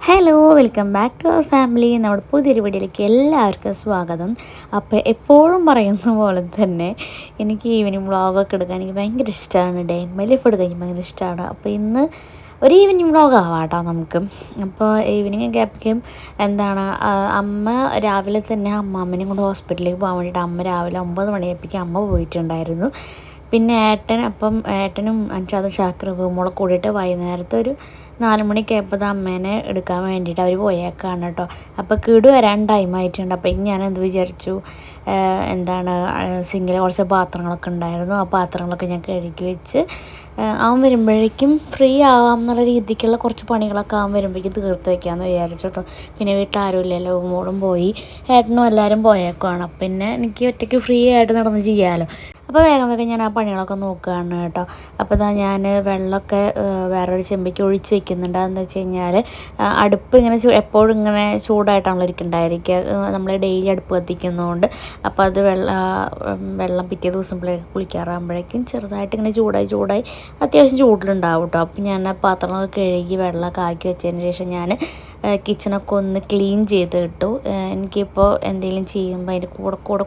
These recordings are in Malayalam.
Hello welcome back to our family. നമ്മുടെ പുതിയൊരു വീഡിയോയിലേക്ക് എല്ലാവർക്കും സ്വാഗതം. അപ്പോൾ എപ്പോഴും പറയുന്ന പോലെ തന്നെ എനിക്ക് ഈവനിങ് വ്ളോഗൊക്കെ എടുക്കാൻ എനിക്ക് ഭയങ്കര ഇഷ്ടമാണ്. ഡേ മൈ ലൈഫ് എടുക്കാൻ എനിക്ക് ഭയങ്കര ഇഷ്ടമാണ്. അപ്പോൾ ഇന്ന് ഒരു ഈവനിങ് വ്ളോഗ് ആവാട്ടോ നമുക്ക്. അപ്പോൾ ഈവനിങ് ഗ്യാപ്പിക്കും അമ്മ രാവിലെ തന്നെ അമ്മാമ്മനെയും കൊണ്ട് ഹോസ്പിറ്റലിലേക്ക് പോകാൻ വേണ്ടിയിട്ട് അമ്മ രാവിലെ 9 മണിയായപ്പോഴേക്കും അമ്മ പോയിട്ടുണ്ടായിരുന്നു. പിന്നെ ഏട്ടനും അഞ്ചാതെ ശാക്ര മോളെ കൂടിയിട്ട് വൈകുന്നേരത്തെ ഒരു 4 മണിയൊക്കെ ആയപ്പോൾ അമ്മേനെ എടുക്കാൻ വേണ്ടിയിട്ട് അവർ പോയേക്കാണ് കേട്ടോ. അപ്പോൾ കീട് വരാൻ ടൈമായിട്ടുണ്ട്. അപ്പോൾ ഞാൻ എന്ത് വിചാരിച്ചു, സിങ്കിലെ കുറച്ച് പാത്രങ്ങളൊക്കെ ഉണ്ടായിരുന്നു. ആ പാത്രങ്ങളൊക്കെ ഞാൻ കഴുകി വെച്ച് അവൻ വരുമ്പോഴേക്കും ഫ്രീ ആവാം എന്നുള്ള രീതിക്കുള്ള കുറച്ച് പണികളൊക്കെ അവൻ വരുമ്പോഴേക്കും തീർത്ത് വയ്ക്കാമെന്ന് വിചാരിച്ചു കേട്ടോ. പിന്നെ വീട്ടിൽ ആരും ഇല്ലല്ലോ, മോളും പോയി, ഏട്ടനും എല്ലാവരും പോയേക്കുവാണ്. പിന്നെ എനിക്ക് ഒറ്റയ്ക്ക് ഫ്രീ ആയിട്ട് നടന്ന് ചെയ്യാമല്ലോ. അപ്പോൾ വേഗം ഞാൻ ആ പണികളൊക്കെ നോക്കുകയാണ് കേട്ടോ. അപ്പോൾ ഞാൻ വെള്ളമൊക്കെ വേറൊരു ചെമ്പിക്ക് ഒഴിച്ച് വെക്കുന്നുണ്ട്. അതെന്ന് വെച്ച് കഴിഞ്ഞാൽ അടുപ്പ് ഇങ്ങനെ എപ്പോഴും ഇങ്ങനെ ചൂടായിട്ടാണല്ലോ ഇരിക്കുന്നുണ്ടായിരിക്കുക, നമ്മൾ ഡെയിലി അടുപ്പ് കത്തിക്കുന്നതുകൊണ്ട്. അപ്പോൾ അത് വെള്ളം പിറ്റേ ദിവസം കുളിക്കാറാകുമ്പോഴേക്കും ചെറുതായിട്ട് ഇങ്ങനെ ചൂടായി അത്യാവശ്യം ചൂടിലുണ്ടാവും കേട്ടോ. അപ്പോൾ ഞാൻ ആ പാത്രങ്ങളൊക്കെ കഴുകി വെള്ളമൊക്കെ ആക്കി വെച്ചതിന് ശേഷം ഞാൻ കിച്ചണൊക്കെ ഒന്ന് ക്ലീൻ ചെയ്ത് ഇട്ടു. എനിക്കിപ്പോൾ എന്തെങ്കിലും ചെയ്യുമ്പോൾ അതിൻ്റെ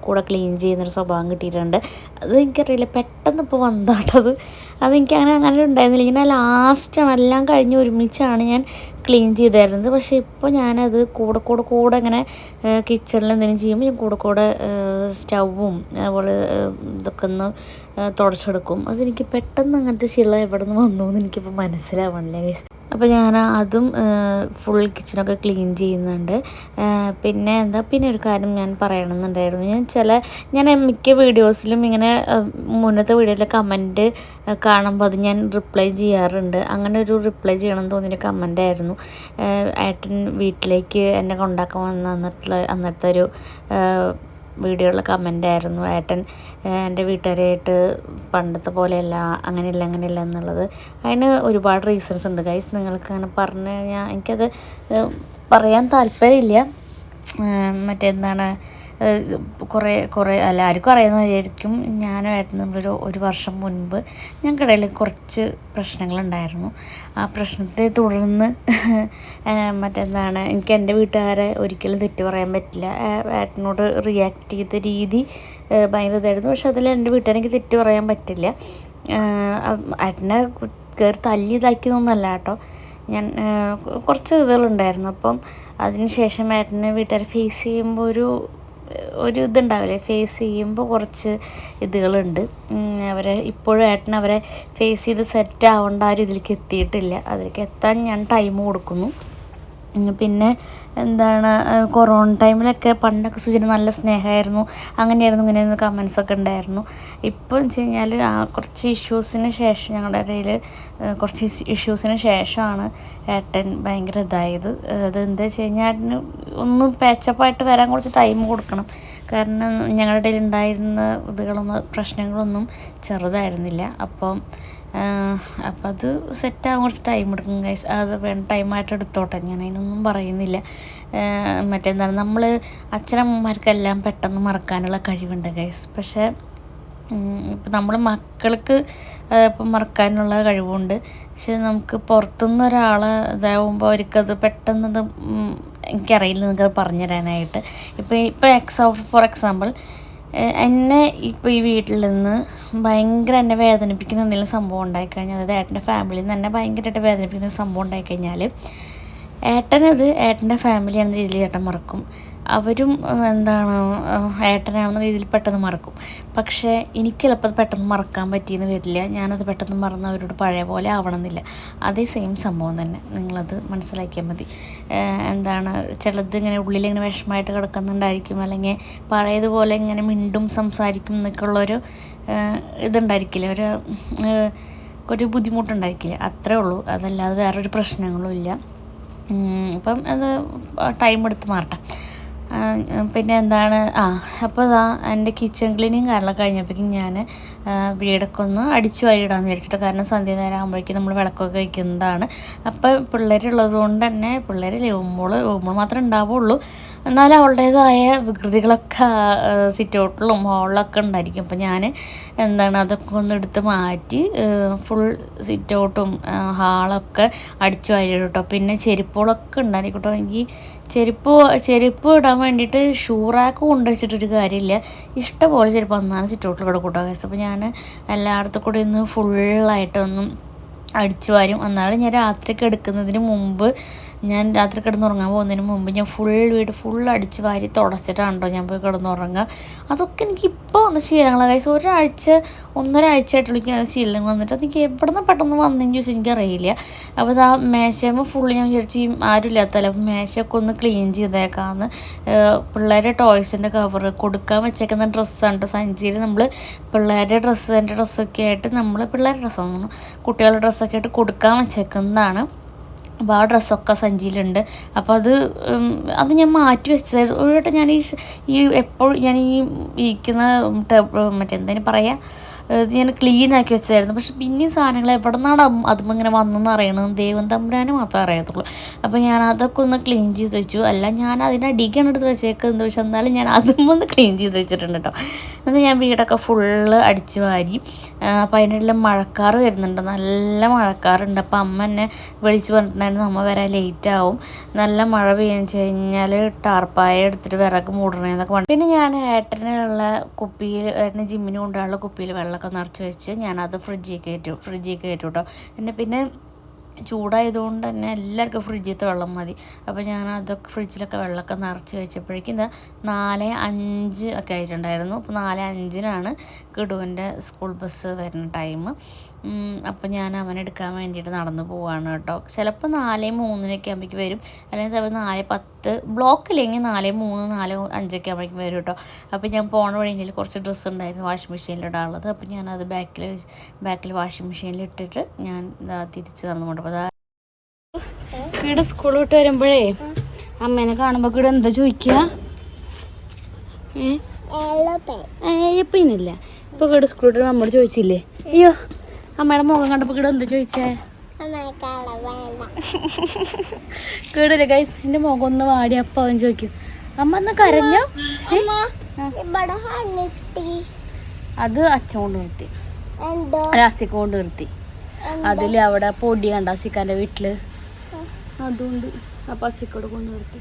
കൂടെ ക്ലീൻ ചെയ്യുന്നൊരു സ്വഭാവം കിട്ടിയിട്ടുണ്ട്. അത് എനിക്കറിയില്ല, പെട്ടെന്ന് ഇപ്പോൾ വന്നാട്ടത്. അതെനിക്ക് അങ്ങനെ ഉണ്ടായിരുന്നില്ല. ഇങ്ങനെ ലാസ്റ്റാണ് എല്ലാം കഴിഞ്ഞ് ഒരുമിച്ചാണ് ഞാൻ ക്ലീൻ ചെയ്തായിരുന്നത്. പക്ഷേ ഇപ്പോൾ ഞാനത് കൂടെ ഇങ്ങനെ കിച്ചണിൽ എന്തെങ്കിലും ചെയ്യുമ്പോൾ ഞാൻ കൂടെ സ്റ്റൗവും അതുപോലെ ഇതൊക്കെ ഒന്ന് തുടച്ചെടുക്കും. അതെനിക്ക് പെട്ടെന്ന് അങ്ങനത്തെ ശീലം എവിടെ നിന്ന് വന്നു എന്ന് എനിക്കിപ്പോൾ മനസ്സിലാവണില്ല ഗൈസ്. അപ്പോൾ ഞാൻ അതും ഫുൾ കിച്ചണൊക്കെ ക്ലീൻ ചെയ്യുന്നുണ്ട്. പിന്നെ ഒരു കാര്യം ഞാൻ പറയണമെന്നുണ്ടായിരുന്നു. ഞാൻ മിക്ക വീഡിയോസിലും ഇങ്ങനെ മുന്നത്തെ വീഡിയോയിലെ കമൻറ്റ് കാണുമ്പോൾ അത് ഞാൻ റിപ്ലൈ ചെയ്യാറുണ്ട്. അങ്ങനെ ഒരു റിപ്ലൈ ചെയ്യണമെന്ന് തോന്നിയൊരു കമൻറ്റായിരുന്നു. ഏട്ടൻ വീട്ടിലേക്ക് എന്നെ കൊണ്ടാക്കാൻ അന്നത്തെ ഒരു വീഡിയോയിലുള്ള കമൻറ്റായിരുന്നു. ഏട്ടൻ എൻ്റെ വീട്ടുകാരായിട്ട് പണ്ടത്തെ പോലെയല്ല, അങ്ങനെയല്ല എന്നുള്ളത്. അതിന് ഒരുപാട് റീസൺസ് ഉണ്ട് ഗൈസ്. നിങ്ങൾക്ക് അങ്ങനെ പറഞ്ഞു കഴിഞ്ഞാൽ എനിക്കത് പറയാൻ താല്പര്യമില്ല. കുറേ എല്ലാവർക്കും അറിയുന്നതായിരിക്കും. ഞാനും ഏട്ടനും തമ്മിൽ ഒരു വർഷം മുൻപ് ഞങ്ങൾക്കിടയിൽ കുറച്ച് പ്രശ്നങ്ങളുണ്ടായിരുന്നു. ആ പ്രശ്നത്തെ തുടർന്ന് എനിക്ക് എൻ്റെ വീട്ടുകാരെ ഒരിക്കലും തെറ്റ് പറയാൻ പറ്റില്ല. ഏട്ടനോട് റിയാക്ട് ചെയ്ത രീതി ഭയങ്കര ഇതായിരുന്നു. പക്ഷെ അതിൽ എൻ്റെ വീട്ടുകാരെനിക്ക് തെറ്റ് പറയാൻ പറ്റില്ല. ഏട്ടനെ കയറി തല്ലി ഇതാക്കിയതൊന്നുമല്ല കേട്ടോ. ഞാൻ കുറച്ച് ഇതുകളുണ്ടായിരുന്നു. അപ്പം അതിന് ശേഷം ഏട്ടനെ വീട്ടുകാരെ ഫേസ് ചെയ്യുമ്പോൾ ഒരു ഇതുണ്ടാവില്ലേ, ഫേസ് ചെയ്യുമ്പോൾ കുറച്ച് ഇതുകളുണ്ട്. ഇപ്പോഴും ഏട്ടൻ അവരെ ഫേസ് ചെയ്ത് സെറ്റ് ആവേണ്ട ആ ഒരു ഇതിലേക്ക് എത്തിയിട്ടില്ല. അതിലേക്ക് എത്താൻ ഞാൻ ടൈം കൊടുക്കുന്നു. പിന്നെ കൊറോണ ടൈമിലൊക്കെ പണ്ടൊക്കെ സുജിന് നല്ല സ്നേഹമായിരുന്നു, ഇങ്ങനെയായിരുന്നു കമൻസൊക്കെ ഉണ്ടായിരുന്നു. ഇപ്പോൾ വെച്ച് കഴിഞ്ഞാൽ കുറച്ച് ഇഷ്യൂസിന് ശേഷം ഞങ്ങളുടെ ഇടയിൽ കുറച്ച് ഇഷ്യൂസിന് ശേഷമാണ് ഏട്ടൻ ഭയങ്കര ഇതായത്. അത് എന്താ വെച്ച് കഴിഞ്ഞാൽ ഏട്ടന് ഒന്ന് പാച്ചപ്പായിട്ട് വരാൻ കുറച്ച് ടൈം കൊടുക്കണം. കാരണം ഞങ്ങളുടെ ഇടയിൽ ഉണ്ടായിരുന്ന പ്രശ്നങ്ങളൊന്നും ചെറുതായിരുന്നില്ല. അപ്പം അത് സെറ്റാകാൻ കുറച്ച് ടൈം എടുക്കും ഗൈസ്. അത് വേണ്ട ടൈമായിട്ട് എടുത്തോട്ടെ, ഞാൻ അതിനൊന്നും പറയുന്നില്ല. നമ്മൾ അച്ഛനമ്മമാർക്കെല്ലാം പെട്ടെന്ന് മറക്കാനുള്ള കഴിവുണ്ട് ഗൈസ്. പക്ഷേ ഇപ്പം നമ്മൾ മക്കൾക്ക് ഇപ്പം മറക്കാനുള്ള കഴിവുണ്ട്. പക്ഷെ നമുക്ക് പുറത്തുനിന്ന് ഒരാൾ ഇതാവുമ്പോൾ അവർക്കത് പെട്ടെന്നത് എനിക്കറിയില്ല നിങ്ങൾക്കത് പറഞ്ഞു തരാനായിട്ട്. ഫോർ എക്സാമ്പിൾ എന്നെ ഇപ്പോൾ ഈ വീട്ടിൽ നിന്ന് ഭയങ്കര എന്നെ വേദനിപ്പിക്കുന്ന എന്തെങ്കിലും സംഭവം ഉണ്ടായിക്കഴിഞ്ഞാൽ, അതായത് ഏട്ടൻ്റെ ഫാമിലിയിൽ നിന്ന് എന്നെ ഭയങ്കരമായിട്ട് വേദനിപ്പിക്കുന്ന സംഭവം ഉണ്ടായിക്കഴിഞ്ഞാൽ ഏട്ടൻ്റെ ഫാമിലിയാണെന്ന രീതിയിൽ ഏട്ടൻ മറക്കും. അവരും ഏട്ടനാണെന്ന രീതിയിൽ പെട്ടെന്ന് മറക്കും. പക്ഷേ എനിക്ക് ചിലപ്പോൾ അത് പെട്ടെന്ന് മറക്കാൻ പറ്റിയെന്ന് വരില്ല. ഞാനത് പെട്ടെന്ന് മറന്ന് അവരോട് പഴയ പോലെ ആവണമെന്നില്ല. അതേ സെയിം സംഭവം തന്നെ, നിങ്ങളത് മനസ്സിലാക്കിയാൽ മതി. ചിലത് ഇങ്ങനെ ഉള്ളിലിങ്ങനെ വിഷമമായിട്ട് കിടക്കുന്നുണ്ടായിരിക്കും, അല്ലെങ്കിൽ പഴയതുപോലെ ഇങ്ങനെ മിണ്ടും സംസാരിക്കും എന്നൊക്കെയുള്ളൊരു ഇതുണ്ടായിരിക്കില്ല, ഒരു ബുദ്ധിമുട്ടുണ്ടായിരിക്കില്ല. അത്രേ ഉള്ളൂ, അതല്ലാതെ വേറൊരു പ്രശ്നങ്ങളും ഇല്ല. അപ്പം അത് ടൈം എടുത്ത് മാറട്ടെ. പിന്നെ അപ്പോൾ എൻ്റെ കിച്ചൺ ക്ലീനിങ് കാരണം കഴിഞ്ഞപ്പോഴേക്കും ഞാൻ വീടൊക്കെ ഒന്ന് അടിച്ചു വാരിയിടാമെന്ന് വിചാരിച്ചിട്ട്. കാരണം സന്ധ്യ നേരം ആകുമ്പോഴേക്കും നമ്മൾ വിളക്കൊക്കെ വയ്ക്കുന്നതാണ്. അപ്പം പിള്ളേരുള്ളത് കൊണ്ട് തന്നെ പിള്ളേരില്ലേ ഉമ്മോൾ മാത്രമേ ഉണ്ടാവുള്ളൂ. എന്നാലും അവളുടേതായ വികൃതികളൊക്കെ സിറ്റ് ഔട്ടിലും ഹോളിലൊക്കെ ഉണ്ടായിരിക്കും. അപ്പം ഞാൻ അതൊക്കെ ഒന്ന് എടുത്ത് മാറ്റി ഫുൾ സിറ്റ് ഔട്ടും ഹാളൊക്കെ അടിച്ചു വാരിയിടും കേട്ടോ. പിന്നെ ചെരുപ്പുകളൊക്കെ ഉണ്ടായിരിക്കും കേട്ടോ. എനിക്ക് ചെരുപ്പ് ഇടാൻ വേണ്ടിയിട്ട് ഷൂറാക്ക് കൊണ്ടുവച്ചിട്ടൊരു കാര്യമില്ല. ഇഷ്ടംപോലെ ചെരുപ്പ് അന്നാണ് സിറ്റ് ഔട്ടിൽ ഇവിടെ കൂട്ടാൻ കഴിച്ചത്. അപ്പോൾ ഞാൻ എല്ലായിടത്തും കൂടി ഒന്ന് ഫുള്ളായിട്ടൊന്നും അടിച്ചു വാരും. എന്നാലും ഞാൻ രാത്രി കിടക്കുന്നതിന് മുമ്പ്, ഞാൻ രാത്രി കിടന്നുറങ്ങാൻ പോകുന്നതിന് മുമ്പ് ഞാൻ വീട് ഫുൾ അടിച്ച് വാരി തുടച്ചിട്ടാണ് കേട്ടോ ഞാൻ പോയി കിടന്നുറങ്ങുക. അതൊക്കെ എനിക്കിപ്പോൾ വന്ന ശീലങ്ങളാണ് ഗൈസ്. ഒന്നര ആഴ്ചയായിട്ടുള്ള എനിക്ക് ശീലങ്ങൾ വന്നിട്ട് എനിക്ക് എവിടെ നിന്ന് പെട്ടെന്ന് വന്നതെന്ന് ചോദിച്ചാൽ എനിക്കറിയില്ല. അപ്പോൾ ആ മേശമ്മ ഫുള്ള് ഞാൻ വിചാരിച്ച് ആരും ഇല്ലാത്തല്ല, അപ്പോൾ മേശയൊക്കെ ഒന്ന് ക്ലീൻ ചെയ്തേക്കാമെന്ന്. പിള്ളേരുടെ ടോയ്സിൻ്റെ കവർ കൊടുക്കാൻ വെച്ചേക്കുന്ന ഡ്രസ്സാണ് കേട്ടോ സഞ്ചിയിൽ. നമ്മൾ പിള്ളേരുടെ ഡ്രസ്സൊക്കെ ആയിട്ട് നമ്മൾ പിള്ളേരുടെ ഡ്രസ്സാണ് കുട്ടികളുടെ ഡ്രസ്സൊക്കെ ആയിട്ട് കൊടുക്കാൻ വെച്ചേക്കുന്നതാണ്. അപ്പോൾ ആ ഡ്രസ്സൊക്കെ സഞ്ചിയിലുണ്ട്. അപ്പോൾ അത് ഞാൻ മാറ്റി വെച്ചത് ഒരു വട്ടം. ഞാൻ എപ്പോഴും ഞാൻ ഇരിക്കുന്ന മറ്റെന്തിനു പറയുക, ഞാൻ ക്ലീൻ ആക്കി വെച്ചായിരുന്നു. പക്ഷെ പിന്നെയും സാധനങ്ങൾ എവിടെ നിന്നാണ് അതും ഇങ്ങനെ വന്നെന്ന് അറിയണം ദൈവം തമ്പുരാന് മാത്രമേ അറിയത്തുള്ളൂ. അപ്പോൾ ഞാൻ അതൊക്കെ ഒന്ന് ക്ലീൻ ചെയ്ത് വെച്ചു. അല്ല ഞാൻ അതിനടിക്കാണ് എടുത്ത് വെച്ചേക്കുന്നത്, പക്ഷെ എന്നാലും ഞാൻ അതും ഒന്ന് ക്ലീൻ ചെയ്ത് വെച്ചിട്ടുണ്ട് കേട്ടോ. എന്നിട്ട് ഞാൻ വീടൊക്കെ ഫുള്ള് അടിച്ച് വാരി. അപ്പോൾ അതിനെല്ലാം മഴക്കാർ വരുന്നുണ്ട്, നല്ല മഴക്കാറുണ്ട്. അപ്പോൾ അമ്മ എന്നെ വിളിച്ച് പറഞ്ഞിട്ടുണ്ടായിരുന്നു അമ്മ വരാൻ ലേറ്റ് ആവും, നല്ല മഴ പെയ്യുക കഴിഞ്ഞാൽ ടാർപ്പായ എടുത്തിട്ട് വിറക് മൂടണേന്നൊക്കെ പറഞ്ഞു. പിന്നെ ഞാൻ ഏട്ടനുള്ള കുപ്പിയിൽ, ഏട്ടന് ജിമ്മിന് കൊണ്ടുപോകാനുള്ള കുപ്പിയിൽ വെള്ളമൊക്കെ നിറച്ച് വെച്ച് ഞാനത് ഫ്രിഡ്ജിൽ കയറ്റും കേട്ടോ. പിന്നെ ചൂടായതുകൊണ്ട് തന്നെ എല്ലാവർക്കും ഫ്രിഡ്ജിലത്തെ വെള്ളം മതി. അപ്പോൾ ഞാൻ അതൊക്കെ ഫ്രിഡ്ജിലൊക്കെ വെള്ളമൊക്കെ നിറച്ച് വെച്ചപ്പോഴേക്കും 4:05 ഒക്കെ ആയിട്ടുണ്ടായിരുന്നു. അപ്പോൾ 4:05 കിടുവിൻ്റെ സ്കൂൾ ബസ് വരുന്ന ടൈം. അപ്പോൾ ഞാൻ അവനെടുക്കാൻ വേണ്ടിയിട്ട് നടന്നു പോവാണ് കേട്ടോ. ചിലപ്പോൾ 4:03 ആകുമ്പോഴേക്കും വരും, അല്ലെങ്കിൽ ചിലപ്പോൾ 4:10, ബ്ലോക്കില്ലെങ്കിൽ 4:03, 4:05 ആകുമ്പോഴേക്കും വരും കേട്ടോ. അപ്പോൾ ഞാൻ പോണ വഴിയിൽ കുറച്ച് ഡ്രസ്സ് ഉണ്ടായിരുന്നു വാഷിംഗ് മെഷീനിലിടാനുള്ളത്. അപ്പോൾ ഞാനത് ബാക്കിൽ വാഷിംഗ് മെഷീനിൽ ഇട്ടിട്ട് ഞാൻ തിരിച്ച് നടന്നു കൊണ്ടുപോകും. ഇവിടെ സ്കൂൾ വിട്ട് വരുമ്പോഴേ അമ്മേനെ കാണുമ്പോൾ ഇവിടെ എന്താ ചോദിക്കുക? എപ്പിന്നില്ല. ഇപ്പോൾ ഇവിടെ സ്കൂൾ വിട്ട് നമ്മോട് ചോദിച്ചില്ലേ? അയ്യോ അമ്മയുടെ മുഖം കണ്ടപ്പോൾ ഇവിടെ എന്താ ചോദിച്ചേ? കേടില്ല ഗൈസ്, എൻ്റെ മുഖം ഒന്ന് വാടി അപ്പം അവൻ ചോദിക്കും അമ്മ ഒന്ന് കരഞ്ഞോ? അത് അച്ഛൻ കൊണ്ട് നിർത്തി, അസിക്ക കൊണ്ട് നിർത്തി. അതിൽ അവിടെ പൊടി കണ്ട അസിക്കാൻ്റെ വീട്ടില്, അതുകൊണ്ട് അപ്പം അസിക്കോട് കൊണ്ട് നിർത്തി.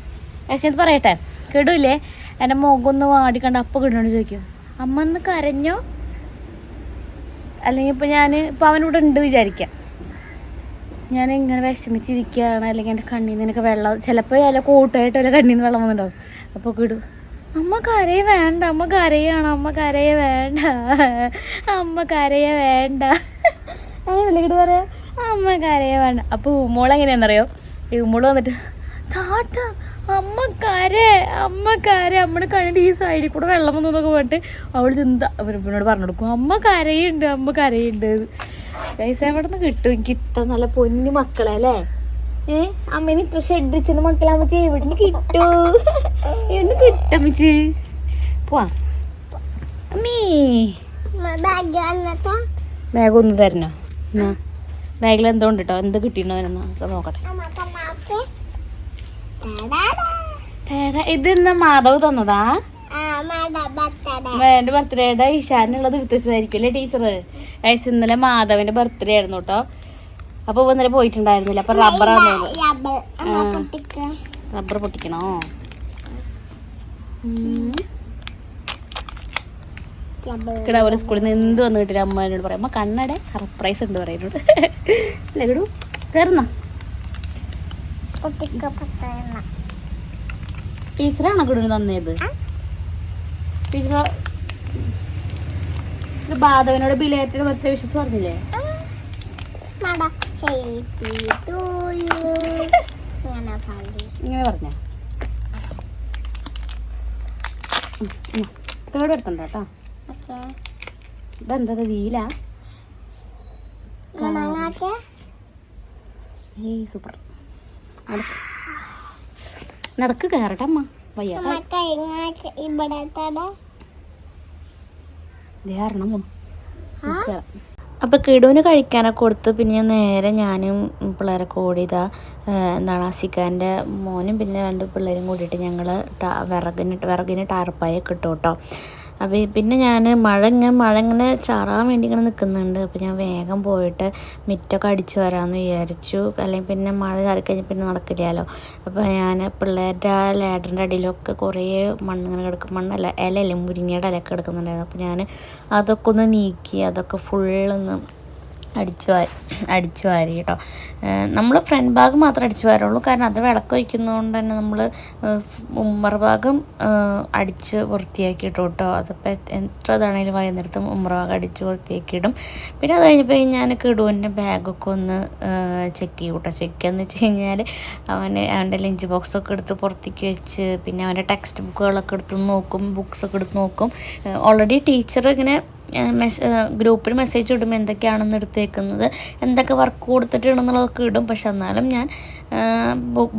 അച്ഛൻ പറയട്ടെ, കേടില്ലേ എൻ്റെ മുഖം ഒന്ന് വാടി കണ്ട അപ്പം കിടന്നോണ്ട് ചോദിക്കും അമ്മ ഒന്ന് കരഞ്ഞോ? അല്ലെങ്കിൽ ഇപ്പോൾ അവനിവിടെ ഉണ്ട് വിചാരിക്കാം, ഞാൻ ഇങ്ങനെ വിഷമിച്ചിരിക്കുകയാണ്, അല്ലെങ്കിൽ എൻ്റെ കണ്ണിൽ നിന്ന് എനിക്ക് വെള്ളം ചിലപ്പോൾ ചില കൂട്ടായിട്ട് വല്ല കണ്ണിൽ നിന്ന് വെള്ളം വന്നിട്ടുണ്ടാവും. അപ്പോൾ കിടും അമ്മ കരയെ വേണ്ട, അമ്മ കരയാണ്, അമ്മ കരയെ വേണ്ട, അമ്മ കരയെ വേണ്ട, അങ്ങനെ കിടു പറയാം അമ്മ കരയെ വേണ്ട. അപ്പോൾ ഉമ്മോൾ എങ്ങനെയാണെന്നറിയോ? ഈ ഉമ്മോൾ വന്നിട്ട് താട്ട അമ്മ അമ്മയുടെ കണ്ണിൻ്റെ ഈ സൈഡിൽ കൂടെ വെള്ളം വന്നതൊക്കെ പോയിട്ട് അവൾ ചിന്ത അവനോട് പറഞ്ഞു കൊടുക്കും അമ്മ കരയുണ്ട്. പൈസ എവിടെ നിന്ന് കിട്ടും എനിക്ക് ഇത്ര നല്ല പൊന്നു മക്കളെ അല്ലേ? അമ്മേനെ ഇത്ര ഷെഡിച്ചിരുന്ന മക്കളെ അമ്മച്ചി എവിടെ നിന്ന് കിട്ടമ്മച്ച്? പോവാ അമ്മീ ബാഗ് ഒന്ന് തരണോ? എന്നാ ബാഗിൽ എന്തോ ഉണ്ട് കേട്ടോ, എന്ത് കിട്ടിയിട്ടുണ്ടോ അവനെന്നാ നോക്കട്ടെ. ഇതെന്നാ മാധവ് തന്നതാ? എൻ്റെ ബർത്ത്ഡേയുടെ ഈശാനുള്ളത് എടുത്ത് വെച്ചതായിരിക്കും അല്ലേ ടീച്ചർ? ഇന്നലെ മാധവന്റെ ബർത്ത്ഡേ ആയിരുന്നു കേട്ടോ. അപ്പൊ ഇന്നലെ പോയിട്ടുണ്ടായിരുന്നില്ല, അപ്പൊ റബ്ബറാണ്. റബ്ബർ പൊട്ടിക്കണോ? കിടാവൂലെ സ്കൂളിൽ നിന്ന് എന്ത് വന്ന് കിട്ടില്ല അമ്മ എന്നോട് പറയാം അമ്മ കണ്ണടെ സർപ്രൈസ് ഉണ്ട് പറയുന്നോട്. അല്ലേ കിടു കയറുന്ന ടീച്ചറാണോ കിടുവിന് തന്നത്? ടീച്ചർ ബാധവനോട് ബിലേറ്റഡ് ബർത്ത്ഡേ വിഷസ് പറഞ്ഞില്ലേ? ഇങ്ങനെ പറഞ്ഞ തേർഡ് എടുത്തണ്ട കേട്ടോ. ഇതെന്താ വീലാ? സൂപ്പർ. നടക്ക് കയറട്ടെ അമ്മ, വയ്യ ധാരണം പോന്നു. അപ്പോൾ കിടുവിന് കഴിക്കാനൊക്കെ കൊടുത്ത് പിന്നെ നേരെ ഞാനും പിള്ളേരൊക്കെ ഓടിയതാ എന്താണ് അസിക്കാൻ്റെ മോനും പിന്നെ 2 പിള്ളേരും കൂടിയിട്ട് ഞങ്ങൾ വിറകിന് ടാർപ്പായൊക്കെ ഇട്ടു കേട്ടോ. അപ്പോൾ പിന്നെ ഞാൻ മഴ ഇങ്ങനെ ചാറാൻ വേണ്ടി ഇങ്ങനെ നിൽക്കുന്നുണ്ട്. അപ്പോൾ ഞാൻ വേഗം പോയിട്ട് മിറ്റൊക്കെ അടിച്ച് വരാമെന്ന് വിചാരിച്ചു. അല്ലെങ്കിൽ പിന്നെ മഴ ചാറിക്കഴിഞ്ഞാൽ പിന്നെ നടക്കില്ലല്ലോ. അപ്പോൾ ഞാൻ പിള്ളേരുടെ ആ ലാഡറിൻ്റെ അടിയിലൊക്കെ കുറേ മണ്ണിങ്ങനെ കിടക്കും, മണ്ണല്ല ഇലയല്ലേ, മുരിങ്ങയുടെ ഇലയൊക്കെ കിടക്കുന്നുണ്ടായിരുന്നു. അപ്പോൾ ഞാൻ അതൊക്കെ ഒന്ന് നീക്കി അതൊക്കെ ഫുള്ളൊന്ന് അടിച്ചു വാരി കേട്ടോ. നമ്മൾ ഫ്രണ്ട് ഭാഗം മാത്രമേ അടിച്ചു വാരുള്ളൂ, കാരണം അത് വിളക്ക് വയ്ക്കുന്നതുകൊണ്ട് തന്നെ നമ്മൾ ഉമ്മറ ഭാഗം അടിച്ച് വൃത്തിയാക്കിയിട്ടു കേട്ടോ. അതിപ്പോൾ എത്ര ഇതാണെങ്കിലും വൈകുന്നേരത്ത് ഉമ്മറ ഭാഗം അടിച്ച് വൃത്തിയാക്കിയിടും. പിന്നെ അത് കഴിഞ്ഞപ്പോൾ ഞാൻ കിടുവിൻ്റെ ബാഗൊക്കെ ഒന്ന് ചെക്ക് ചെയ്യും കേട്ടോ. ചെക്കെന്ന് വെച്ച് കഴിഞ്ഞാൽ അവൻ്റെ ലഞ്ച് ബോക്സൊക്കെ എടുത്ത് പുറത്തേക്ക് വെച്ച് പിന്നെ അവൻ്റെ ടെക്സ്റ്റ് ബുക്കുകളൊക്കെ എടുത്ത് നോക്കും, ബുക്സൊക്കെ എടുത്ത് നോക്കും. ഓൾറെഡി ടീച്ചർ ഇങ്ങനെ ഗ്രൂപ്പിൽ മെസ്സേജ് ഇടുമ്പോൾ എന്തൊക്കെയാണെന്ന് എടുത്തേക്കുന്നത്, എന്തൊക്കെ വർക്ക് കൊടുത്തിട്ടുണ്ടെന്നുള്ളതൊക്കെ ഇടും. പക്ഷെ എന്നാലും ഞാൻ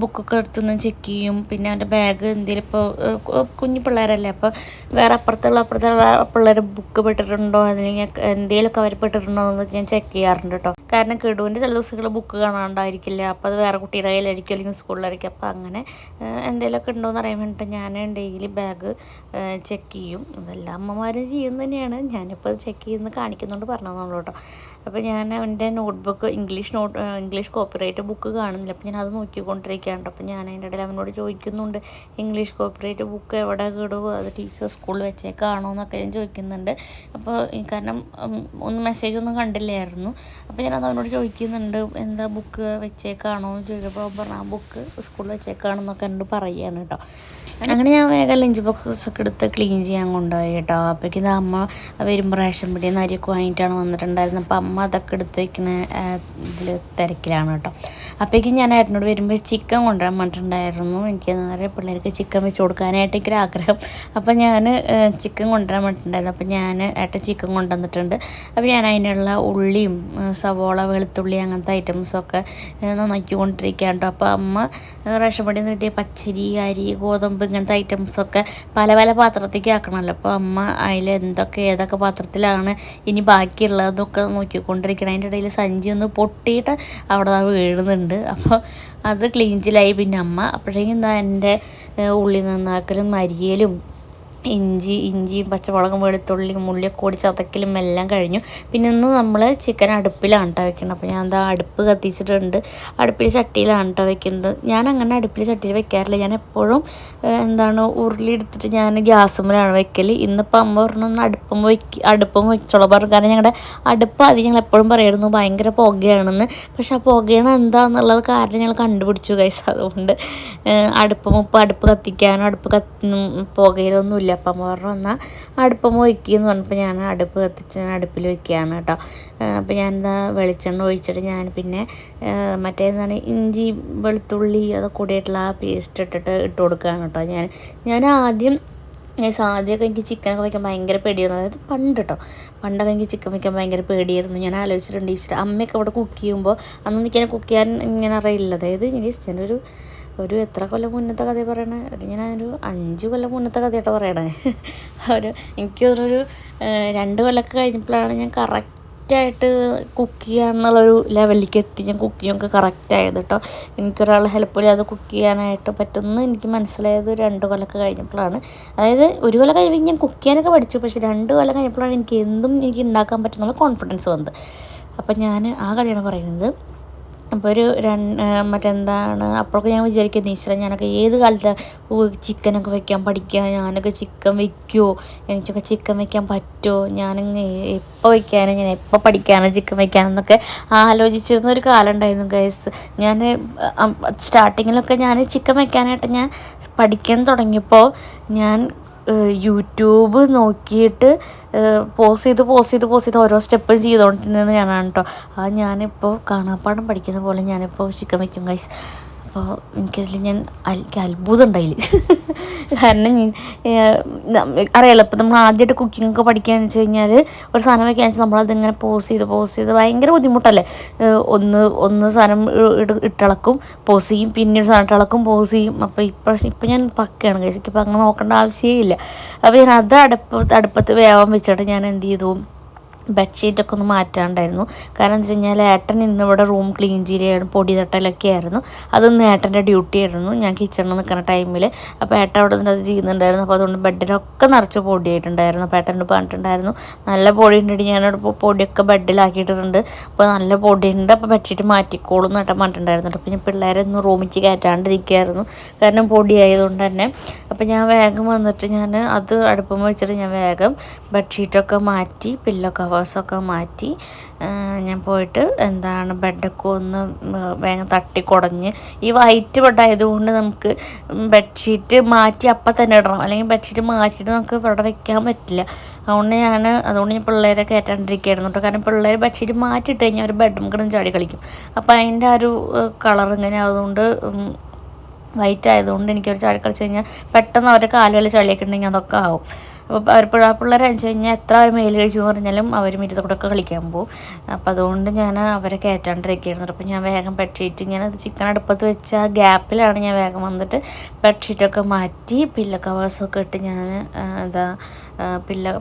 ബുക്കൊക്കെ എടുത്തുനിന്ന് ചെക്ക് ചെയ്യും. പിന്നെ അവൻ്റെ ബാഗ് എന്തെങ്കിലും ഇപ്പോൾ കുഞ്ഞു പിള്ളേരല്ലേ, അപ്പോൾ വേറെ അപ്പുറത്തുള്ള പിള്ളേർ ബുക്ക് പെട്ടിട്ടുണ്ടോ അല്ലെങ്കിൽ എന്തെങ്കിലുമൊക്കെ അവർ പെട്ടിട്ടുണ്ടോ എന്നൊക്കെ ഞാൻ ചെക്ക് ചെയ്യാറുണ്ട് കേട്ടോ. കാരണം കിടുവിൻ്റെ ചില ദിവസങ്ങൾ ബുക്ക് കാണാണ്ടായിരിക്കില്ല, അപ്പോൾ അത് വേറെ കുട്ടിയുടെ കയ്യിലായിരിക്കും അല്ലെങ്കിൽ സ്കൂളിലായിരിക്കും. അപ്പോൾ അങ്ങനെ എന്തെങ്കിലുമൊക്കെ ഉണ്ടോയെന്ന് അറിയാൻ വേണ്ടിയിട്ട് ഞാൻ ഡെയിലി ബാഗ് ചെക്ക് ചെയ്യും. അതെല്ലാം അമ്മമാരും ചെയ്യുന്നത് തന്നെയാണ്, ഞാനിപ്പോൾ അത് ചെക്ക് ചെയ്യുന്നത് കാണിക്കുന്നുണ്ട് പറഞ്ഞതെന്നുള്ളൂ കേട്ടോ. അപ്പോൾ ഞാൻ അവൻ്റെ നോട്ട്ബുക്ക് ഇംഗ്ലീഷ് കോപ്പിറൈറ്റ് ബുക്ക് കാണുന്നില്ല, അപ്പോൾ ഞാൻ അത് നോക്കിക്കൊണ്ടിരിക്കുകയാണ്. അപ്പോൾ ഞാൻ അതിൻ്റെ ഇടയിൽ അവനോട് ചോദിക്കുന്നുണ്ട്, ഇംഗ്ലീഷ് കോപ്പിറൈറ്റ് ബുക്ക് എവിടെ കിടുവോ, അത് ടീച്ചർ സ്കൂളിൽ വെച്ചേക്കാണോ എന്നൊക്കെ ഞാൻ ചോദിക്കുന്നുണ്ട്. അപ്പോൾ കാരണം മെസ്സേജൊന്നും കണ്ടില്ലായിരുന്നു. അപ്പോൾ ഞാൻ അവനോട് ചോദിക്കുന്നുണ്ട്, എന്താ ബുക്ക് വെച്ചേക്കാണോ എന്ന് ചോദിച്ചപ്പോൾ പറഞ്ഞാൽ ആ ബുക്ക് സ്കൂളിൽ വെച്ചേക്കാണെന്നൊക്കെ എന്നോട് പറയുകയാണ് കേട്ടോ. അങ്ങനെ ഞാൻ വേഗം ലഞ്ച് ബോക്സൊക്കെ എടുത്ത് ക്ലീൻ ചെയ്യാൻ കൊണ്ടുപോയി കേട്ടോ. അപ്പോഴേക്കും ഇത് അമ്മ വരുമ്പോൾ റേഷൻ പിടിയിൽ നിന്ന് അരിയൊക്കെ വാങ്ങിയിട്ടാണ് വന്നിട്ടുണ്ടായിരുന്നത്. അപ്പോൾ അമ്മ അതൊക്കെ എടുത്ത് വയ്ക്കുന്ന ഇതിൽ തിരക്കിലാണ് കേട്ടോ. അപ്പോഴേക്കും ഞാൻ ഏട്ടനോട് വരുമ്പോൾ ചിക്കൻ കൊണ്ടുവരാൻ പറഞ്ഞിട്ടുണ്ടായിരുന്നു. എനിക്ക് നേരെ പിള്ളേർക്ക് ചിക്കൻ വെച്ച് കൊടുക്കാനായിട്ട് എനിക്കൊരാഗ്രഹം. അപ്പോൾ ഞാൻ ചിക്കൻ കൊണ്ടുവരാൻ പറഞ്ഞിട്ടുണ്ടായിരുന്നു. അപ്പോൾ ഞാൻ ഏട്ടൻ ചിക്കൻ കൊണ്ടുവന്നിട്ടുണ്ട്. അപ്പോൾ ഞാൻ അതിനുള്ള ഉള്ളിയും സവോള, വെളുത്തുള്ളി അങ്ങനത്തെ ഐറ്റംസൊക്കെ നന്നാക്കിക്കൊണ്ടിരിക്കുകയാണ് കേട്ടോ. അപ്പോൾ അമ്മ റേഷൻ പിടിയിൽ നിന്ന് കിട്ടിയ പച്ചരി, അരി, ഗോതമ്പ് ഇങ്ങനത്തെ ഐറ്റംസൊക്കെ പല പല പാത്രത്തേക്ക് ആക്കണമല്ലോ. അപ്പോൾ അമ്മ അതിൽ ഏതൊക്കെ പാത്രത്തിലാണ് ഇനി ബാക്കിയുള്ളതൊക്കെ നോക്കിക്കൊണ്ടിരിക്കണം. അതിൻ്റെ ഇടയിൽ സഞ്ചി ഒന്ന് പൊട്ടിയിട്ട് അവിടെ വീഴുന്നുണ്ട്. അപ്പോൾ അത് ക്ലീൻജിലായി പിന്നെ അമ്മ. അപ്പോഴേക്കും എന്താ എൻ്റെ ഉള്ളി നന്നാക്കലും അരിയലും ഇഞ്ചിയും പച്ചമുളകും വെളുത്തുള്ളിയും ഉള്ളിയൊക്കെ കൂടി ചതക്കലും എല്ലാം കഴിഞ്ഞു. പിന്നെ ഇന്ന് നമ്മൾ ചിക്കൻ അടുപ്പിലാണ് കേട്ടോ വെക്കുന്നത്. അപ്പോൾ ഞാൻ എന്താ അടുപ്പ് കത്തിച്ചിട്ടുണ്ട്, അടുപ്പിൽ ചട്ടിയിലാണ് കേട്ടോ വെക്കുന്നത്. ഞാൻ അങ്ങനെ അടുപ്പിൽ ചട്ടിയിൽ വെക്കാറില്ല, ഞാൻ എപ്പോഴും ഉരുളി എടുത്തിട്ട് ഞാൻ ഗ്യാസുമ്മലാണ് വെക്കൽ. ഇന്നിപ്പോൾ അമ്മ പറഞ്ഞൊന്ന് അടുപ്പം വെച്ചോളാം പറഞ്ഞു. കാരണം ഞങ്ങളുടെ അടുപ്പ് അത് ഞങ്ങൾ എപ്പോഴും പറയായിരുന്നു ഭയങ്കര പുകയാണെന്ന്. പക്ഷെ ആ പുകയാണ് എന്താണെന്നുള്ളത് കാരണം ഞങ്ങൾ കണ്ടുപിടിച്ചു ഗൈസ്. അതുകൊണ്ട് അടുപ്പ് കത്തിക്കാനോ പുകയിലൊന്നുമില്ല. അപ്പം അമ്മ പറഞ്ഞു എന്നാൽ അടുപ്പമ്മ വയ്ക്കുകയെന്ന് പറഞ്ഞപ്പോൾ ഞാൻ അടുപ്പ് കത്തിച്ച് അടുപ്പിൽ വയ്ക്കുകയാണ് കേട്ടോ. അപ്പോൾ ഞാൻ വെളിച്ചെണ്ണ ഒഴിച്ചിട്ട് ഞാൻ പിന്നെ ഇഞ്ചി വെളുത്തുള്ളി അതൊക്കെ കൂടിയിട്ടുള്ള ആ പേസ്റ്റ് ഇട്ട് കൊടുക്കുകയാണ് കേട്ടോ. ആദ്യമൊക്കെ എനിക്ക് ചിക്കനൊക്കെ വയ്ക്കാൻ ഭയങ്കര പേടിയായിരുന്നു. അതായത് പണ്ടൊക്കെ എനിക്ക് ചിക്കൻ വയ്ക്കാൻ ഭയങ്കര പേടിയായിരുന്നു. ഞാൻ ആലോചിച്ചിട്ടുണ്ട് അമ്മയൊക്കെ അവിടെ കുക്ക് ചെയ്യുമ്പോൾ അന്നൊന്നും എനിക്കതിനെ കുക്ക് ചെയ്യാൻ ഇങ്ങനെ അറിയില്ല. അതായത് എനിക്ക് ഒരു എത്ര കൊല്ലം മുന്നത്തെ കഥ പറയണേ, ഞാനൊരു 5 കൊല്ലം മുന്നത്തെ കഥയായിട്ട് പറയണേ. എനിക്ക് തോന്നുന്നൊരു 2 കൊല്ലമൊക്കെ കഴിഞ്ഞപ്പോഴാണ് ഞാൻ കറക്റ്റായിട്ട് കുക്ക് ചെയ്യാന്നുള്ളൊരു ലെവലിലേക്ക് എത്തി. ഞാൻ കുക്കിങ്ങൊക്കെ കറക്റ്റായത് കേട്ടോ. എനിക്കൊരാൾ ഹെൽപ്പില്ലാതെ കുക്ക് ചെയ്യാനായിട്ട് പറ്റുമെന്ന് എനിക്ക് മനസ്സിലായത് 2 കൊല്ലമൊക്കെ കഴിഞ്ഞപ്പോഴാണ്. അതായത് 1 കൊല്ലം കഴിയുമ്പോൾ ഞാൻ കുക്ക് ചെയ്യാനൊക്കെ പഠിച്ചു, പക്ഷേ 2 കൊല്ലം കഴിഞ്ഞപ്പോഴാണ് എനിക്ക് ഉണ്ടാക്കാൻ പറ്റുന്നുള്ള കോൺഫിഡൻസ് വന്നത്. അപ്പം ഞാൻ ആ കഥയാണ് പറയുന്നത്. അപ്പോൾ അപ്പോഴൊക്കെ ഞാൻ വിചാരിക്കുന്നത് ഈശ്വര ഞാനൊക്കെ ഏത് കാലത്ത് ചിക്കനൊക്കെ വെക്കാൻ പഠിക്കുക, ഞാനൊക്കെ ചിക്കൻ വെക്കുമോ, എനിക്കൊക്കെ ചിക്കൻ വെക്കാൻ പറ്റുമോ, ഞാനിങ്ങനെ ഞാൻ എപ്പോൾ പഠിക്കാനോ ചിക്കൻ വെക്കാനെന്നൊക്കെ ആലോചിച്ചിരുന്ന ഒരു കാലം ഉണ്ടായിരുന്നു ഗൈസ്. ഞാൻ സ്റ്റാർട്ടിങ്ങിലൊക്കെ ഞാൻ ചിക്കൻ വെക്കാനായിട്ട് ഞാൻ പഠിക്കാൻ തുടങ്ങിയപ്പോൾ ഞാൻ യൂട്യൂബ് നോക്കിയിട്ട് പോസ് ചെയ്ത് ഓരോ സ്റ്റെപ്പ് ചെയ്തുകൊണ്ടിരുന്നത് ഞാനാണ് കേട്ടോ. ഞാനിപ്പോൾ കാണാപ്പാഠം പഠിക്കുന്ന പോലെ ഞാനിപ്പോൾ ചിക്കൻ വയ്ക്കും ഗൈസ്. അപ്പോൾ എനിക്ക് അത്ഭുതം ഉണ്ടായില്ല. കാരണം അറിയാലോ, ഇപ്പോൾ നമ്മൾ ആദ്യമായിട്ട് കുക്കിങ്ങൊക്കെ പഠിക്കുകയെന്ന് വെച്ച് കഴിഞ്ഞാൽ ഒരു സാധനം വയ്ക്കാന്ന് വെച്ചാൽ നമ്മളതിങ്ങനെ പോസ് ചെയ്ത് ഭയങ്കര ബുദ്ധിമുട്ടല്ലേ. ഒന്ന് സാധനം ഇട്ടിളക്കും, പോസ് ചെയ്യും, പിന്നീട് സാധനം ഇട്ടിളക്കും, പോസ് ചെയ്യും. അപ്പോൾ ഇപ്പം ഞാൻ പക്കയാണ് ഗൈസ്, ഇപ്പം അങ്ങനെ നോക്കേണ്ട ആവശ്യമേ ഇല്ല. അപ്പോൾ ഞാൻ അത് അടുപ്പത്ത് വേവാൻ വെച്ചിട്ട് ഞാൻ എന്ത് ചെയ്തു, ബെഡ്ഷീറ്റൊക്കെ ഒന്ന് മാറ്റാണ്ടായിരുന്നു. കാരണം എന്ന് വെച്ച് കഴിഞ്ഞാൽ ഏട്ടൻ ഇന്നിവിടെ റൂം ക്ലീൻ ചെയ്യുകയാണ്, പൊടി തട്ടലൊക്കെ ആയിരുന്നു. അതൊന്നും ഏട്ടൻ്റെ ഡ്യൂട്ടി ആയിരുന്നു ഞാൻ കിച്ചണിൽ നിൽക്കുന്ന ടൈമിൽ. അപ്പോൾ ഏട്ടൻ അവിടെ നിന്ന് അത് ചെയ്യുന്നുണ്ടായിരുന്നു. അപ്പോൾ അതുകൊണ്ട് ബെഡിലൊക്കെ നിറച്ച് പൊടിയായിട്ടുണ്ടായിരുന്നു. അപ്പോൾ ഏട്ടൻ പറഞ്ഞിട്ടുണ്ടായിരുന്നു നല്ല പൊടി ഉണ്ടെങ്കിൽ ഞാനവിടെ പൊടിയൊക്കെ ബെഡിലാക്കിയിട്ടുണ്ട്, അപ്പോൾ നല്ല പൊടിയുണ്ട്, അപ്പോൾ ബെഡ്ഷീറ്റ് മാറ്റിക്കോളും എന്ന് ഏട്ടൻ പറഞ്ഞിട്ടുണ്ടായിരുന്നു. അപ്പോൾ ഞാൻ പിള്ളേരെ ഒന്ന് റൂമിലേക്ക് കയറ്റാണ്ടിരിക്കുകയായിരുന്നു, കാരണം പൊടിയായതുകൊണ്ട് തന്നെ. അപ്പോൾ ഞാൻ വേഗം വന്നിട്ട് ഞാൻ അത് അടുപ്പം വെച്ചിട്ട് ഞാൻ വേഗം ബെഡ്ഷീറ്റൊക്കെ മാറ്റി പില്ലോ കവേഴ്സൊക്കെ മാറ്റി ഞാൻ പോയിട്ട് എന്താണ് ബെഡൊക്കെ ഒന്ന് വേഗം തട്ടിക്കുടഞ്ഞ്. ഈ വൈറ്റ് ബെഡായതുകൊണ്ട് നമുക്ക് ബെഡ്ഷീറ്റ് മാറ്റി അപ്പം തന്നെ ഇടണം, അല്ലെങ്കിൽ ബെഡ്ഷീറ്റ് മാറ്റിയിട്ട് നമുക്ക് ഇവിടെ വെക്കാൻ പറ്റില്ല. അതുകൊണ്ട് ഞാൻ പിള്ളേരെ കയറ്റാണ്ടിരിക്കുകയായിരുന്നു കേട്ടോ. കാരണം പിള്ളേർ ബെഡ്ഷീറ്റ് മാറ്റിയിട്ട് കഴിഞ്ഞാൽ ഒരു ബെഡ്റൂം കിടന്ന് ചാടി കളിക്കും. അപ്പോൾ അതിൻ്റെ ആ ഒരു കളർ ഇങ്ങനെ ആയതുകൊണ്ട് വൈറ്റ് ആയതുകൊണ്ട് എനിക്കൊരു ചാടി കളിച്ച് കഴിഞ്ഞാൽ പെട്ടെന്ന് അവരുടെ കാലുകളിൽ ചളിയൊക്കെ ഉണ്ടെങ്കിൽ അതൊക്കെ ആവും. അപ്പോൾ പിള്ളേരെ വെച്ച് കഴിഞ്ഞാൽ എത്ര അവർ മേൽ കഴിച്ചു എന്ന് പറഞ്ഞാലും അവർ മുറ്റത്ത് കൂടെ ഒക്കെ കളിക്കാൻ പോകും. അപ്പോൾ അതുകൊണ്ട് ഞാൻ അവരെ കയറ്റാണ്ടിരിക്കുകയായിരുന്നു. അപ്പോൾ ഞാൻ വേഗം ബെഡ്ഷീറ്റ് ഞാനത് ചിക്കൻ അടുപ്പത്ത് വെച്ച ആ ഗ്യാപ്പിലാണ് ഞാൻ വേഗം വന്നിട്ട് ബെഡ്ഷീറ്റൊക്കെ മാറ്റി പില്ലോ കവേഴ്സൊക്കെ ഇട്ട് ഞാൻ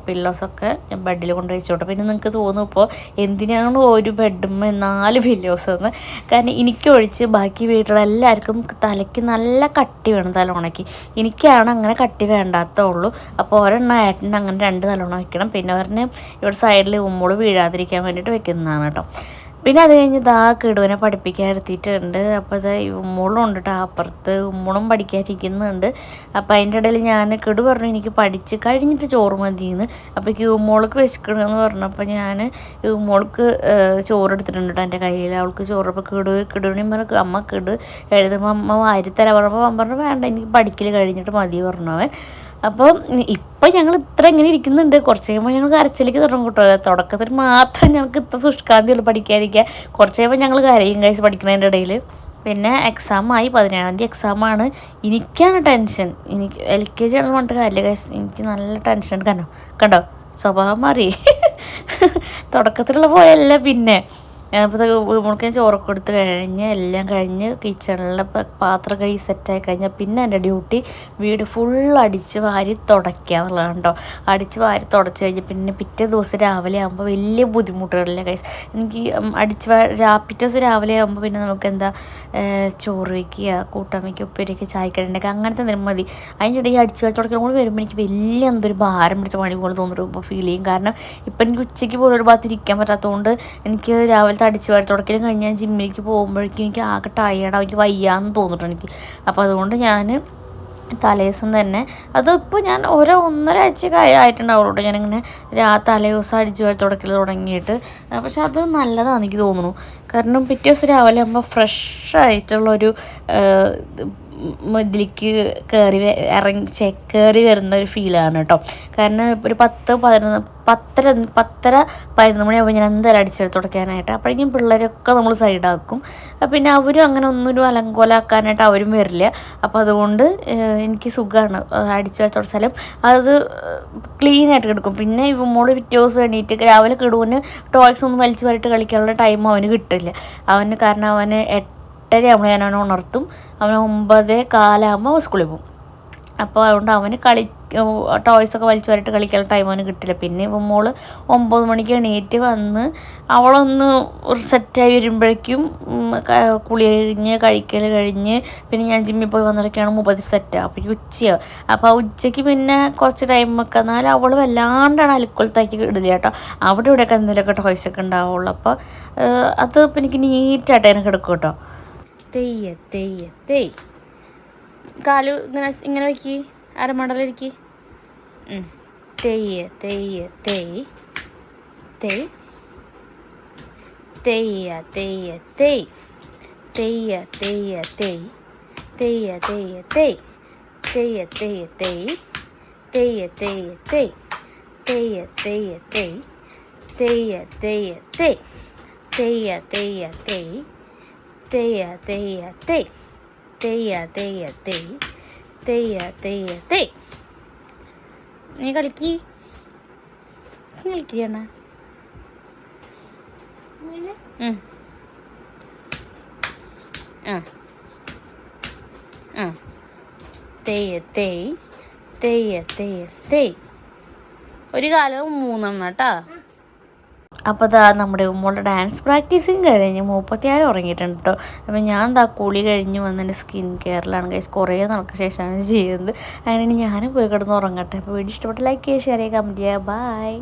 പില്ലോസൊക്കെ ഞാൻ ബെഡിൽ കൊണ്ട് വെച്ചോട്ടെ. പിന്നെ നിങ്ങൾക്ക് തോന്നും ഇപ്പോൾ എന്തിനാണ് ഒരു ബെഡുമ്മ 4 പില്ലോസ് എന്ന്. കാരണം എനിക്കൊഴിച്ച് ബാക്കി വീട്ടിലെല്ലാവർക്കും തലയ്ക്ക് നല്ല കട്ടി വേണം തലോണയ്ക്ക്. എനിക്കാണ് അങ്ങനെ കട്ടി വേണ്ടാത്തുള്ളൂ. അപ്പോൾ ഒരെണ്ണം ഏട്ടന് അങ്ങനെ 2 തലോണ വെക്കണം. പിന്നെ ഒരെണ്ണം ഇവിടെ സൈഡിൽ ഉമ്മോള് വീഴാതിരിക്കാൻ വേണ്ടിയിട്ട് വെക്കുന്നതാണ് കേട്ടോ. പിന്നെ അത് കഴിഞ്ഞ് കിടുവിനെ പഠിപ്പിക്കാൻ എടുത്തിട്ടുണ്ട്. അപ്പോൾ അത് ഉമ്മോളും ഉണ്ട് കേട്ടോ അപ്പുറത്ത്, ഉമ്മോളും പഠിക്കാനിരിക്കുന്നുണ്ട്. അപ്പോൾ അതിൻ്റെ ഇടയിൽ ഞാൻ കിടു പറഞ്ഞു എനിക്ക് പഠിച്ച് കഴിഞ്ഞിട്ട് ചോറ് മതിയെന്ന്. അപ്പോൾ ഉമ്മോൾക്ക് വിശക്കണമെന്ന് പറഞ്ഞപ്പോൾ ഞാൻ ഉമ്മോൾക്ക് ചോറ് എടുത്തിട്ടുണ്ട് കേട്ടോ എൻ്റെ കയ്യിൽ. അവൾക്ക് ചോറ്. അപ്പോൾ കിടുവിനെയും പറഞ്ഞു അമ്മ എഴുതുമ്പോൾ അമ്മ വാരിത്തരാൻ പറഞ്ഞപ്പോൾ അമ്മ പറഞ്ഞു വേണ്ട എനിക്ക് പഠിക്കൽ കഴിഞ്ഞിട്ട് മതി പറഞ്ഞവൻ. അപ്പോൾ ഇപ്പം ഞങ്ങൾ ഇത്ര ഇങ്ങനെ ഇരിക്കുന്നുണ്ട്. കുറച്ച് കഴിയുമ്പോൾ ഞങ്ങൾ കരച്ചിലേക്ക് തുടങ്ങും കേട്ടോ. തുടക്കത്തിൽ മാത്രം ഞങ്ങൾക്ക് ഇത്ര സുഷ്കാന്തിയുള്ളൂ പഠിക്കാതിരിക്കുക. കുറച്ച് കഴിയുമ്പോൾ ഞങ്ങൾ കരയും കഴിച്ച് പഠിക്കുന്നതിൻ്റെ ഇടയിൽ. പിന്നെ എക്സാമായി 17-ാം തീയതി എക്സാമാണ്. എനിക്കാണ് ടെൻഷൻ. എനിക്ക് LKG ആണെന്ന് പറഞ്ഞിട്ട് കാര്യമില്ല ഗൈസ്, എനിക്ക് നല്ല ടെൻഷൻ. കണ്ടോ സ്വഭാവം മാറി. തുടക്കത്തിലുള്ള പോയല്ല. പിന്നെ അപ്പോൾ നമുക്ക് ഞാൻ ചോറൊക്കെ എടുത്ത് കഴിഞ്ഞ് എല്ലാം കഴിഞ്ഞ് കിച്ചണിലെ പാത്രം കഴുകി സെറ്റായി കഴിഞ്ഞാൽ പിന്നെ എൻ്റെ ഡ്യൂട്ടി വീട് ഫുൾ അടിച്ച് വാരി തുടയ്ക്കുക എന്നുള്ളതാണ് കേട്ടോ. അടിച്ച് വാരി തുടച്ച് കഴിഞ്ഞ് പിന്നെ പിറ്റേ ദിവസം രാവിലെ ആകുമ്പോൾ വലിയ ബുദ്ധിമുട്ടുകളില്ല ഗൈസ് എനിക്ക്. പിറ്റേ ദിവസം രാവിലെ ആകുമ്പോൾ പിന്നെ നമുക്ക് എന്താ ചോറ് വയ്ക്കുക, കൂട്ടാൻ വയ്ക്കുക, ഉപ്പേരിയൊക്കെ ചായക്കടയുണ്ടാക്കുക, അങ്ങനത്തെ എന്തെങ്കിലും മതി. അതിനിടയിൽ അടിച്ച് വാരി തുടയ്ക്കാൻ കൂടി വരുമ്പോൾ എനിക്ക് വലിയ എന്തൊരു ഭാരം പിടിച്ച പണി പോലെ തോന്നിട്ട് ഫീൽ ചെയ്യും. കാരണം ഇപ്പം എനിക്ക് ഉച്ചയ്ക്ക് പോലും ഒരു ഭാഗത്ത് ഇരിക്കാൻ പറ്റാത്തതുകൊണ്ട് എനിക്ക് രാവിലത്തെ അടിച്ച് വാരി തുടക്കലും കഴിഞ്ഞാൽ ജിമ്മിലേക്ക് പോകുമ്പോഴേക്കും എനിക്ക് ആകെ ടയേർഡാവും, എനിക്ക് വയ്യാന്ന് തോന്നിട്ടുണ്ട് എനിക്ക്. അപ്പോൾ അതുകൊണ്ട് ഞാൻ തലേദിവസം തന്നെ അതിപ്പോൾ ഞാൻ 1.5 ആഴ്ചയൊക്കെ ആയിട്ടുണ്ടാവുള്ളൂ ഞാനിങ്ങനെ തലേദിവസം അടിച്ച് വാരി തുടക്കൽ തുടങ്ങിയിട്ട്. പക്ഷെ അത് നല്ലതാണെന്ന് എനിക്ക് തോന്നുന്നു. കാരണം പിറ്റേ ദിവസം രാവിലെ ആകുമ്പോൾ ഫ്രഷായിട്ടുള്ളൊരു ഇതിലേക്ക് കയറി വരുന്ന ഒരു ഫീലാണ് കേട്ടോ. കാരണം ഒരു 10-11 മണിയാകുമ്പോൾ ഞാൻ എന്തായാലും അടിച്ചെടുത്ത് തുടയ്ക്കാനായിട്ട്. അപ്പോഴേക്കും പിള്ളേരൊക്കെ നമ്മൾ സൈഡാക്കും. പിന്നെ അവരും അങ്ങനെ ഒന്നൊരു അലങ്കോലാക്കാനായിട്ട് അവരും വരില്ല. അപ്പോൾ അതുകൊണ്ട് എനിക്ക് സുഖമാണ് അടിച്ച് തുടച്ചാലും അത് ക്ലീനായിട്ട് കിടക്കും. പിന്നെ മോള് പിറ്റേ ദിവസം എണീറ്റ് രാവിലെ കിടുവിന് ടോയ്സ് ഒന്നും വലിച്ചു വരിട്ട് കളിക്കാനുള്ള ടൈം അവന് കിട്ടില്ല. കാരണം അവന് 8:30 ആകുമ്പോൾ ഞാൻ അവനെ ഉണർത്തും. അവന് 9:15 സ്കൂളിൽ പോകും. അപ്പോൾ അതുകൊണ്ട് അവന് ടോയ്സൊക്കെ വലിച്ചു വരട്ട് കളിക്കാനുള്ള ടൈം അവന് കിട്ടില്ല. പിന്നെ മോള് 9 മണിക്ക് എണീറ്റ് വന്ന് അവളൊന്ന് സെറ്റായി വരുമ്പോഴേക്കും കുളി കഴിഞ്ഞ് കഴിക്കൽ കഴിഞ്ഞ് പിന്നെ ഞാൻ ജിമ്മിൽ പോയി വന്നിട്ടൊക്കെയാണ് 3 സെറ്റാണ്. അപ്പോൾ ഉച്ചയാവും. അപ്പോൾ ആ ഉച്ചയ്ക്ക് പിന്നെ കുറച്ച് ടൈം ഒക്കെ എന്നാലും അവൾ വല്ലാണ്ടാണ് അലുക്കൊലത്താക്കി ഇടില്ല കേട്ടോ. അവിടെ ഇവിടെയൊക്കെ എന്തെങ്കിലുമൊക്കെ ടോയ്സൊക്കെ ഉണ്ടാവുള്ളൂ. അപ്പോൾ അത് ഇപ്പം എനിക്ക് നീറ്റായിട്ട് അതിനെ കിടക്കും കേട്ടോ. തെയ്യ് കാലു ഇങ്ങനെ വയ്ക്കി അരമടലിരിക്കി. തെയ്യ് തെയ്യ് തെയ് തെയ് തെയ്യ തെയ്യ തെയ് തെയ്യ തെയ്യ തെയ് തെയ്യ തെയ്യ തെയ് തെയ്യ തെയ്യ തെയ് തെയ്യ തെയ്യ തെയ് തെയ്യ തെയ്യ തെയ് തെയ്യ തെയ്യ തെയ് തെയ്യ തെയ്യ തെയ് തെയ്യ തെയ്യ തെയ് തെയ്യ തെയ്യ തെയ് തെയ്യ തെയ്യ തെയ്. നീ കളിക്കണ തെയ്യ തെയ് തെയ്യ തെയ്യ തെയ്. ഒരു കാലം 3 കേട്ടാ. അപ്പോൾ ദാ നമ്മുടെ ഉമ്മോളുടെ ഡാൻസ് പ്രാക്ടീസും കഴിഞ്ഞ് 36 ഉറങ്ങിയിട്ടുണ്ട് കേട്ടോ. അപ്പോൾ ഞാൻ ദാ കുളി കഴിഞ്ഞ് വന്നതിൻ്റെ സ്കിൻ കെയറിലാണ് ഗൈസ്. കുറേ നാൾക്ക് ശേഷമാണ് ചെയ്യുന്നത്. അങ്ങനെ ഞാനും പോയി കിടന്ന് ഉറങ്ങട്ടെ. അപ്പോൾ വീഡിയോ ഇഷ്ടപ്പെട്ട ലൈക്ക് ചെയ്യുക, ഷെയർ ചെയ്യുക, കമൻറ്റ് ചെയ്യുക. ബൈ.